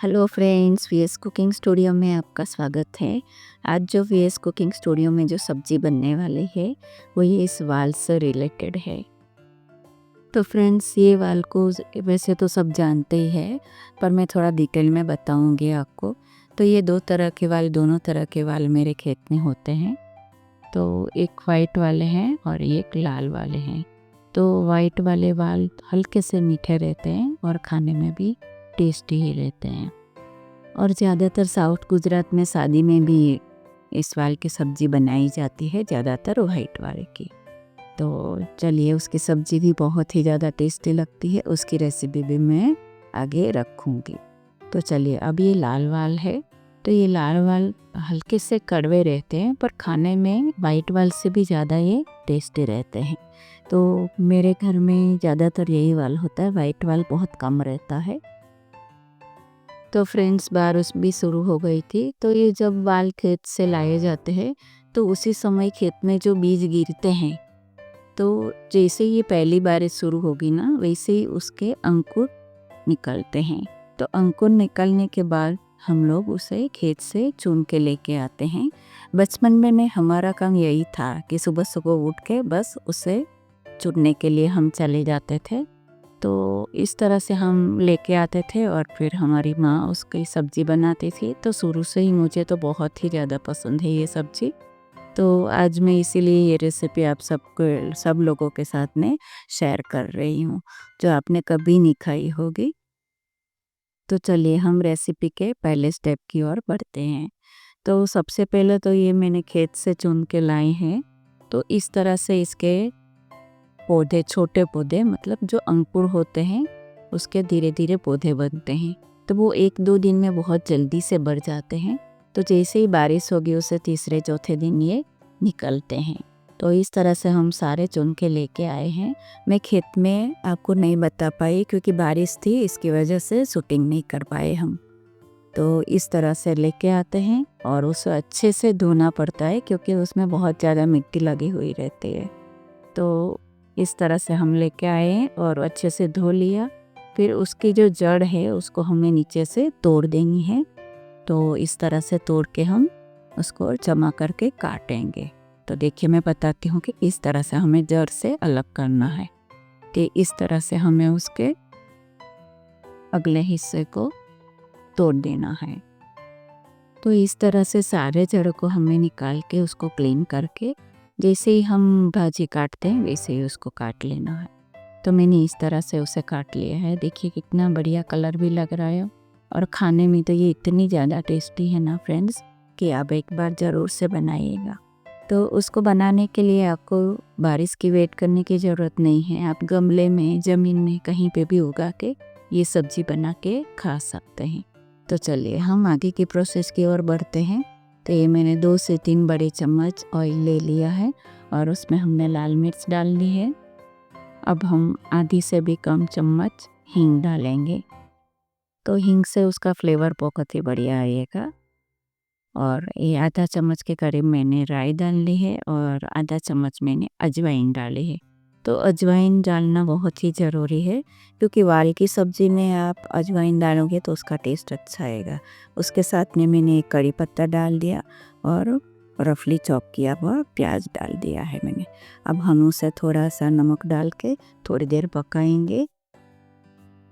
Hello friends, VS cooking studio में आपका स्वागत है। आज जो वीएस कुकिंग स्टूडियो में जो सब्जी बनने वाली है वो ये इस वाल से रिलेटेड है। तो फ्रेंड्स, ये वाल को वैसे तो सब जानते ही हैं, पर मैं थोड़ा डिटेल में बताऊंगी आपको। तो ये दोनों तरह के वाल मेरे खेत में होते हैं। तो एक वाइट वाले हैं और एक लाल वाले हैं। तो वाइट वाले वाल हल्के से मीठे रहते हैं और खाने में भी टेस्टी ही रहते हैं। और ज़्यादातर साउथ गुजरात में शादी में भी इस वाल की सब्ज़ी बनाई जाती है, ज़्यादातर वाइट वाले की। तो चलिए, उसकी सब्ज़ी भी बहुत ही ज़्यादा टेस्टी लगती है, उसकी रेसिपी भी मैं आगे रखूँगी। तो चलिए, अब ये लाल वाल है। तो ये लाल वाल हल्के से कड़वे रहते हैं, पर खाने में वाइट वाल से भी ज़्यादा ये टेस्टी रहते हैं। तो मेरे घर में ज़्यादातर यही वाल होता है, वाइट वाल बहुत कम रहता है। तो फ्रेंड्स, बारिश भी शुरू हो गई थी। तो ये जब वाल खेत से लाए जाते हैं तो उसी समय खेत में जो बीज गिरते हैं, तो जैसे ये पहली बारिश शुरू होगी ना, वैसे ही उसके अंकुर निकलते हैं। तो अंकुर निकलने के बाद हम लोग उसे खेत से चुन के लेके आते हैं। बचपन में हमारा काम यही था कि सुबह सुबह उठ के बस उसे चुनने के लिए हम चले जाते थे। तो इस तरह से हम लेके आते थे और फिर हमारी माँ उसकी सब्ज़ी बनाती थी। तो शुरू से ही मुझे तो बहुत ही ज़्यादा पसंद है ये सब्ज़ी। तो आज मैं इसीलिए ये रेसिपी आप सब लोगों के साथ में शेयर कर रही हूँ, जो आपने कभी नहीं खाई होगी। तो चलिए, हम रेसिपी के पहले स्टेप की ओर बढ़ते हैं। तो सबसे पहले तो ये मैंने खेत से चुन के लाए हैं। तो इस तरह से इसके पौधे, छोटे पौधे, मतलब जो अंकुर होते हैं उसके धीरे धीरे पौधे बनते हैं। तो वो 1-2 दिन में बहुत जल्दी से बढ़ जाते हैं। तो जैसे ही बारिश होगी उससे तीसरे चौथे दिन ये निकलते हैं। तो इस तरह से हम सारे चुन के लेके आए हैं। मैं खेत में आपको नहीं बता पाई क्योंकि बारिश थी, इसकी वजह से शूटिंग नहीं कर पाए हम। तो इस तरह से लेके आते हैं और उसे अच्छे से धोना पड़ता है क्योंकि उसमें बहुत ज़्यादा मिट्टी लगी हुई रहती है। तो इस तरह से हम लेके आए हैं और अच्छे से धो लिया। फिर उसकी जो जड़ है उसको हमें नीचे से तोड़ देनी है। तो इस तरह से तोड़ के हम उसको जमा करके काटेंगे। तो देखिए, मैं बताती हूँ कि इस तरह से हमें जड़ से अलग करना है। कि इस तरह से हमें उसके अगले हिस्से को तोड़ देना है। तो इस तरह से सारे जड़ को हमें निकाल के उसको क्लीन करके जैसे ही हम भाजी काटते हैं वैसे ही उसको काट लेना है। तो मैंने इस तरह से उसे काट लिया है। देखिए कितना बढ़िया कलर भी लग रहा है और खाने में तो ये इतनी ज़्यादा टेस्टी है ना फ्रेंड्स, कि आप एक बार ज़रूर से बनाइएगा। तो उसको बनाने के लिए आपको बारिश की वेट करने की ज़रूरत नहीं है। आप गमले में, ज़मीन में, कहीं पे भी उगा के ये सब्ज़ी बना के खा सकते हैं। तो चलिए, हम आगे की प्रोसेस की ओर बढ़ते हैं। तो ये मैंने 2 से 3 बड़े चम्मच ऑयल ले लिया है और उसमें हमने लाल मिर्च डाल ली है। अब हम आधी से भी कम चम्मच हींग डालेंगे। तो हींग से उसका फ्लेवर बहुत ही बढ़िया आएगा। और ये आधा चम्मच के करीब मैंने राई डाल ली है और आधा चम्मच मैंने अजवाइन डाली है। तो अजवाइन डालना बहुत ही ज़रूरी है क्योंकि वाल की सब्ज़ी में आप अजवाइन डालोगे तो उसका टेस्ट अच्छा आएगा। उसके साथ में मैंने एक कड़ी पत्ता डाल दिया और रफली चॉप किया हुआ प्याज डाल दिया है मैंने। अब हम उसे थोड़ा सा नमक डाल के थोड़ी देर पकाएंगे।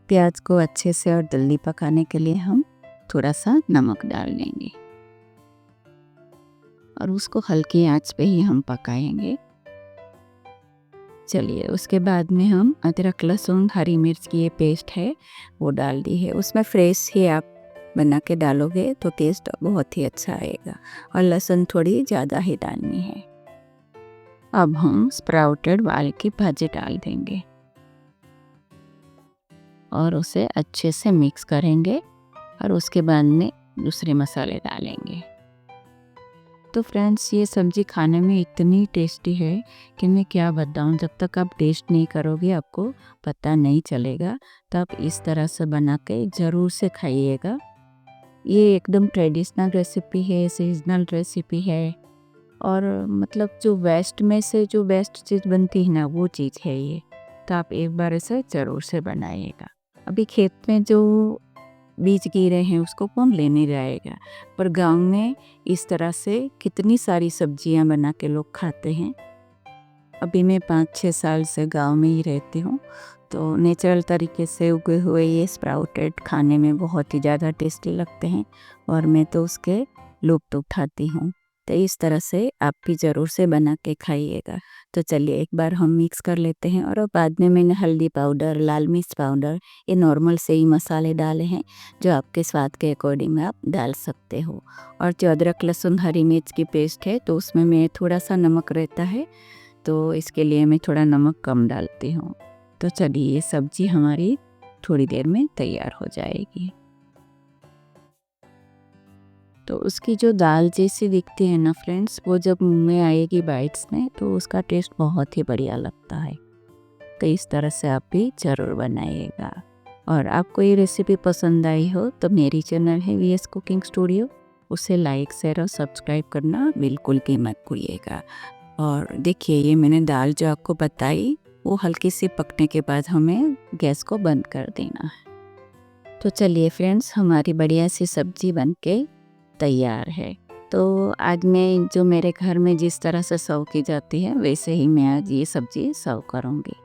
प्याज को अच्छे से और जल्दी पकाने के लिए हम थोड़ा सा नमक डाल देंगे और उसको हल्की आंच पे ही हम पकाएंगे। चलिए, उसके बाद में हम अदरक, लहसुन, हरी मिर्च की ये पेस्ट है वो डाल दी है। उसमें फ्रेश ही आप बना के डालोगे तो टेस्ट बहुत ही अच्छा आएगा और लहसुन थोड़ी ज़्यादा ही डालनी है। अब हम स्प्राउटेड वाल की भाजी डाल देंगे और उसे अच्छे से मिक्स करेंगे और उसके बाद में दूसरे मसाले डालेंगे। तो फ्रेंड्स, ये सब्ज़ी खाने में इतनी टेस्टी है कि मैं क्या बताऊँ। जब तक आप टेस्ट नहीं करोगे आपको पता नहीं चलेगा। तो आप इस तरह से बना के ज़रूर से खाइएगा। ये एकदम ट्रेडिशनल रेसिपी है, सीजनल रेसिपी है और मतलब जो वेस्ट में से जो बेस्ट चीज़ बनती है ना, वो चीज़ है ये। तो आप एक बार इसे ज़रूर से बनाइएगा। अभी खेत में जो बीज गिरे हैं उसको कौन लेने जाएगा। पर गांव में इस तरह से कितनी सारी सब्जियां बना के लोग खाते हैं। अभी मैं 5-6 साल से गांव में ही रहती हूँ, तो नेचुरल तरीके से उगे हुए ये स्प्राउटेड खाने में बहुत ही ज़्यादा टेस्टी लगते हैं और मैं तो उसके लुत्फ़ उठाती हूँ। तो इस तरह से आप भी ज़रूर से बना के खाइएगा। तो चलिए एक बार हम मिक्स कर लेते हैं और बाद में मैंने हल्दी पाउडर, लाल मिर्च पाउडर, ये नॉर्मल से ही मसाले डाले हैं जो आपके स्वाद के अकॉर्डिंग आप डाल सकते हो। और जो अदरक लहसुन हरी मिर्च की पेस्ट है तो उसमें मैं थोड़ा सा नमक रहता है, तो इसके लिए मैं थोड़ा नमक कम डालती हूँ। तो चलिए ये सब्जी हमारी थोड़ी देर में तैयार हो जाएगी। तो उसकी जो दाल जैसी दिखती है ना फ्रेंड्स, वो जब मुंह में आएगी बाइट्स में तो उसका टेस्ट बहुत ही बढ़िया लगता है। तो इस तरह से आप भी ज़रूर बनाइएगा। और आपको ये रेसिपी पसंद आई हो तो मेरी चैनल है वीएस कुकिंग स्टूडियो, उसे लाइक शेयर और सब्सक्राइब करना बिल्कुल भी मत भूलिएगा। और देखिए ये मैंने दाल जो आपको बताई वो हल्की सी पकने के बाद हमें गैस को बंद कर देना है। तो चलिए फ्रेंड्स, हमारी बढ़िया सी सब्जी बनके तैयार है। तो आज मैं जो मेरे घर में जिस तरह से सर्व की जाती है वैसे ही मैं आज ये सब्जी सर्व करूँगी।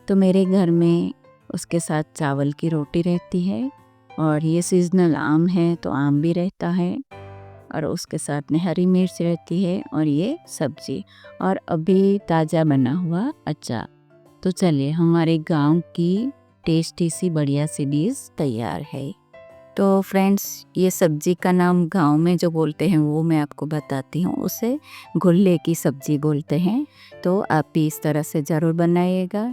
तो मेरे घर में उसके साथ चावल की रोटी रहती है और ये सीजनल आम है तो आम भी रहता है और उसके साथ में हरी मिर्च रहती है और ये सब्जी और अभी ताज़ा बना हुआ अचार। तो चलिए हमारे गांव की टेस्टी सी बढ़िया सी डिश तैयार है। तो फ्रेंड्स, ये सब्जी का नाम गांव में जो बोलते हैं वो मैं आपको बताती हूँ, उसे गुल्ले की सब्जी बोलते हैं। तो आप भी इस तरह से ज़रूर बनाइएगा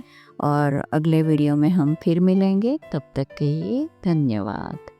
और अगले वीडियो में हम फिर मिलेंगे। तब तक के लिए धन्यवाद।